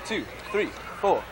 2, 3, 4.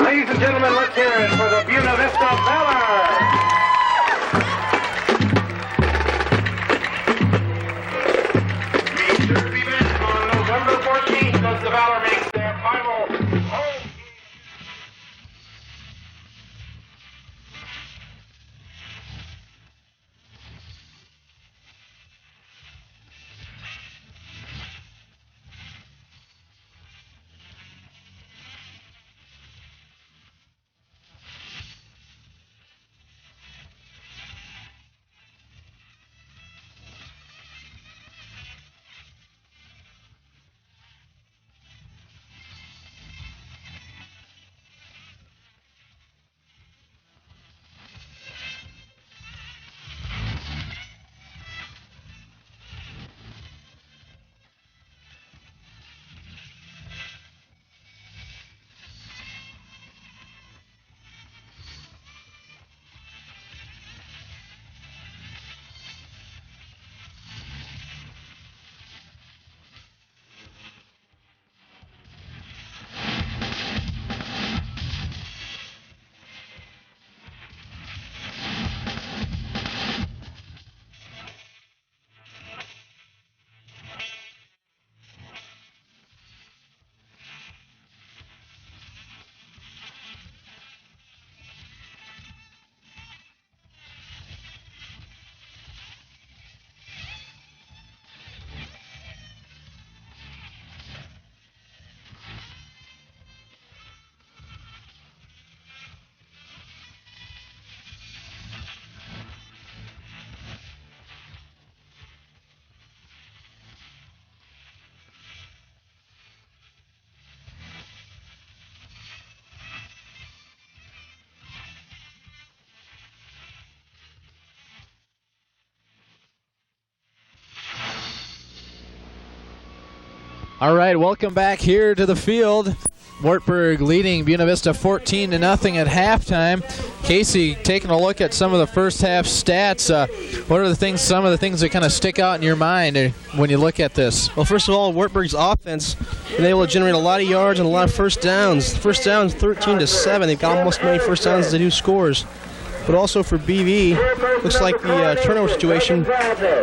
Ladies and gentlemen, let's hear it for the Buena Vista Valor. Be sure to be back on November 14th as the Valor makes their final home. All right, welcome back here to the field. Wartburg leading Buena Vista 14-0 at halftime. Casey, taking a look at some of the first half stats, what are some of the things that kind of stick out in your mind when you look at this? Well, first of all, Wartburg's offense been able to generate a lot of yards and a lot of first downs. First downs 13-7. They've got almost as many first downs as they do scores. But also for BV, looks like the turnover situation,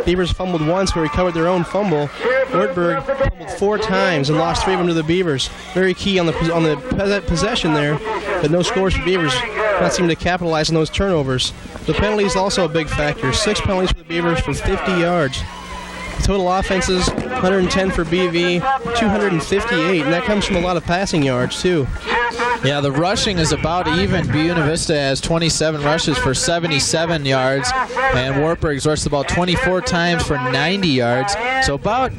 Beavers fumbled once but recovered their own fumble. Wartburg fumbled 4 times and lost 3 of them to the Beavers. Very key on the possession there, but no scores for Beavers. Not seeming to capitalize on those turnovers. The penalties also a big factor. 6 penalties for the Beavers for 50 yards. Total offenses, 110 for BV, 258, and that comes from a lot of passing yards, too. Yeah, the rushing is about even. Buena Vista has 27 rushes for 77 yards, and Wartburg's rushed the ball 24 times for 90 yards. So about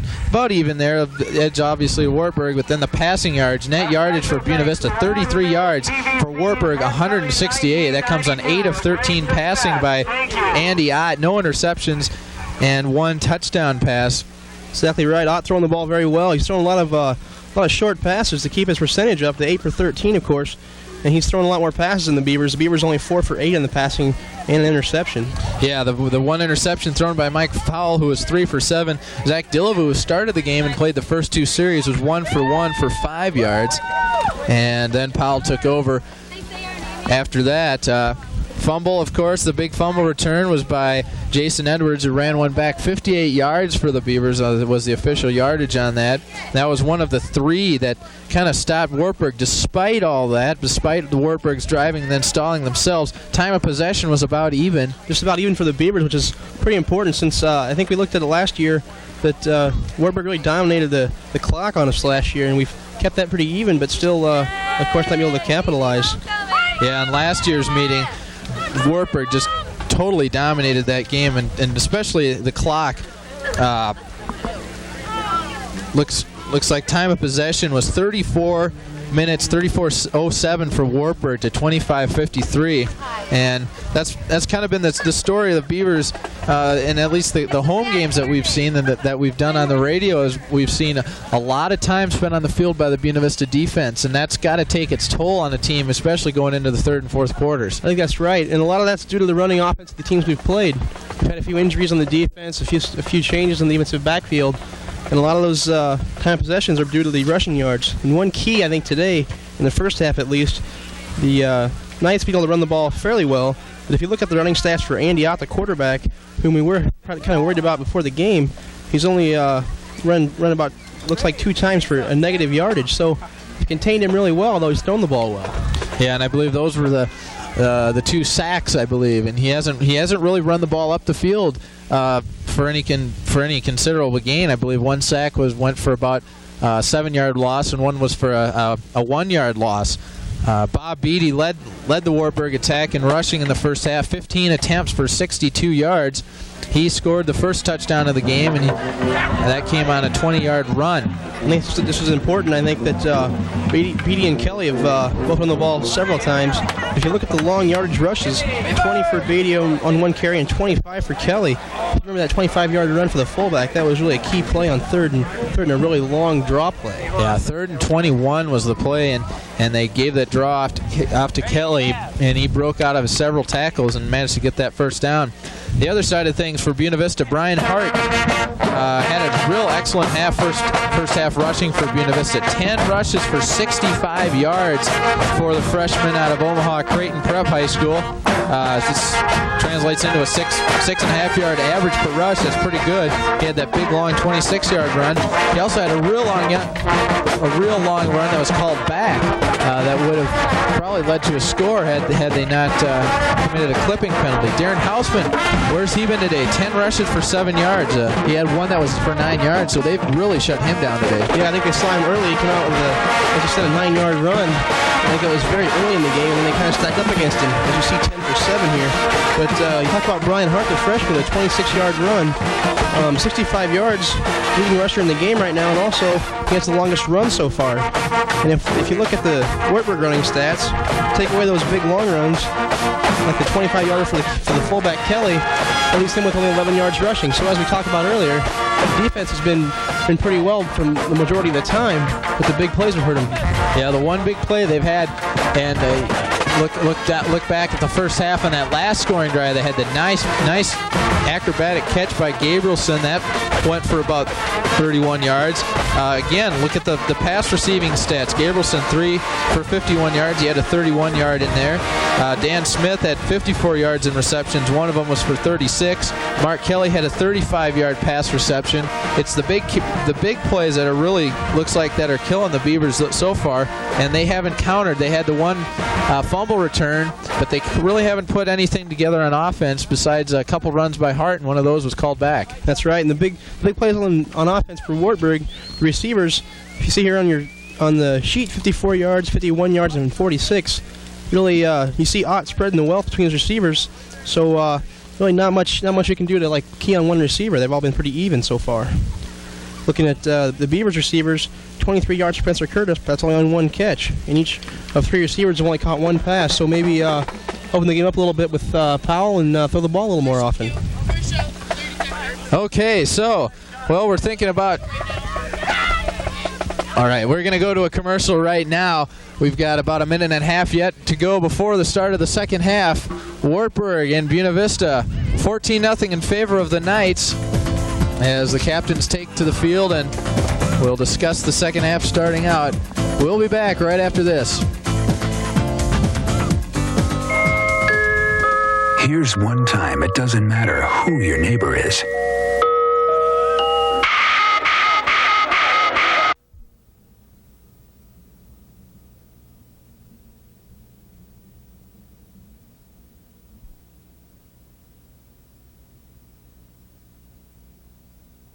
even there. The edge, obviously, Wartburg, but then the passing yards, net yardage for Buena Vista, 33 yards. For Wartburg, 168. That comes on 8 of 13 passing by Andy Ott. No interceptions and 1 touchdown pass. Exactly right. Ott throwing the ball very well. He's throwing a lot of short passes to keep his percentage up to 8 for 13, of course. And he's throwing a lot more passes than the Beavers. The Beavers only 4 for 8 in the passing and an interception. Yeah, the one interception thrown by Mike Powell, who was 3 for 7. Zach Dillava, who started the game and played the first 2 series, was 1 for 1 for 5 yards. And then Powell took over after that. Fumble, of course, the big fumble return was by Jason Edwards, who ran one back 58 yards for the Beavers. Was the official yardage on that. That was one of the 3 that kind of stopped Wartburg despite all that, despite the Wartburgs driving and then stalling themselves. Time of possession was about even. Just about even for the Beavers, which is pretty important since I think we looked at it last year that Wartburg really dominated the clock on us last year, and we've kept that pretty even, but still, of course, not able to capitalize. Yeah, in last year's meeting, Wartburg just totally dominated that game, and especially the clock. Looks like time of possession was 34 minutes, 34:07 for Wartburg to 25:53, and that's kind of been the story of the Beavers, and at least the home games that we've seen and that we've done on the radio is we've seen a lot of time spent on the field by the Buena Vista defense, and that's got to take its toll on the team, especially going into the 3rd and 4th quarters. I think that's right, and a lot of that's due to the running offense of the teams we've played. We've had a few injuries on the defense, a few changes in the defensive backfield. And a lot of those time of possessions are due to the rushing yards. And one key, I think, today, in the first half at least, the Knights being able to run the ball fairly well. But if you look at the running stats for Andy Ott, the quarterback, whom we were kind of worried about before the game, he's only run about, looks like 2 times for a negative yardage. So he contained him really well, though he's thrown the ball well. Yeah, and I believe those were the 2 sacks, I believe, and he hasn't really run the ball up the field for any considerable gain. I believe 1 sack went for about a 7-yard loss, and 1 was for a 1-yard loss. Bob Beatty led the Wartburg attack in rushing in the first half, 15 attempts for 62 yards. He scored the first touchdown of the game, and that came on a 20-yard run. I think this is important. I think that Beatty and Kelly have both run the ball several times. If you look at the long yardage rushes, 20 for Beatty on 1 carry and 25 for Kelly. Remember that 25-yard run for the fullback? That was really a key play on third and a really long draw play. Yeah, 3rd and 21 was the play, and they gave that draw off to Kelly, and he broke out of several tackles and managed to get that first down. The other side of things for Buena Vista, Brian Hart had a real excellent first half rushing for Buena Vista. 10 rushes for 65 yards for the freshman out of Omaha Creighton Prep High School. This translates into a 6.5 yard average per rush. That's pretty good. He had that big long 26-yard run. He also had a real long run that was called back. That would have probably led to a score had they not committed a clipping penalty. Darren Hausman, where's he been today? 10 rushes for 7 yards. He had 1 that was for 9 yards, so they've really shut him down today. Yeah, I think they saw him early. He came out with like you said, a 9-yard run. I think it was very early in the game, and they kind of stacked up against him, as you see 10 for 7 here. But you talk about Brian Hart, the freshman, a 26-yard run. 65 yards, leading rusher in the game right now, and also he has the longest run so far. And if you look at the Wartburg running stats, take away those big long runs, like the 25-yarder for the fullback Kelly, that leaves him with only 11 yards rushing. So as we talked about earlier, the defense has been pretty well from the majority of the time, but the big plays have hurt him. Yeah, the one big play they've had, and look back at the first half on that last scoring drive. They had the nice acrobatic catch by Gabrielson. That went for about 31 yards. Again, look at the pass receiving stats. Gabrielson, 3 for 51 yards. He had a 31-yard in there. Dan Smith had 54 yards in receptions. One of them was for 36. Mark Kelly had a 35-yard pass reception. It's the big plays that are really looks like that are killing the Beavers so far, and they haven't countered. They had the one fumble return, but they really haven't put anything together on offense besides a couple runs by Hart, and one of those was called back. That's right, and the big plays on offense for Wartburg, the receivers, if you see here on the sheet, 54 yards, 51 yards, and 46. Really, you see Ott spreading the wealth between his receivers, so really not much you can do to like key on one receiver. They've all been pretty even so far. Looking at the Beavers receivers, 23 yards for Spencer Curtis, but that's only on one catch. And each of 3 receivers have only caught one pass, so maybe open the game up a little bit with Powell and throw the ball a little more often. Okay, so, well, we're thinking about... All right, we're going to go to a commercial right now. We've got about a minute and a half yet to go before the start of the second half. Wartburg and Buena Vista, 14-0 in favor of the Knights, as the captains take to the field, and we'll discuss the second half starting out. We'll be back right after this. Here's one time it doesn't matter who your neighbor is.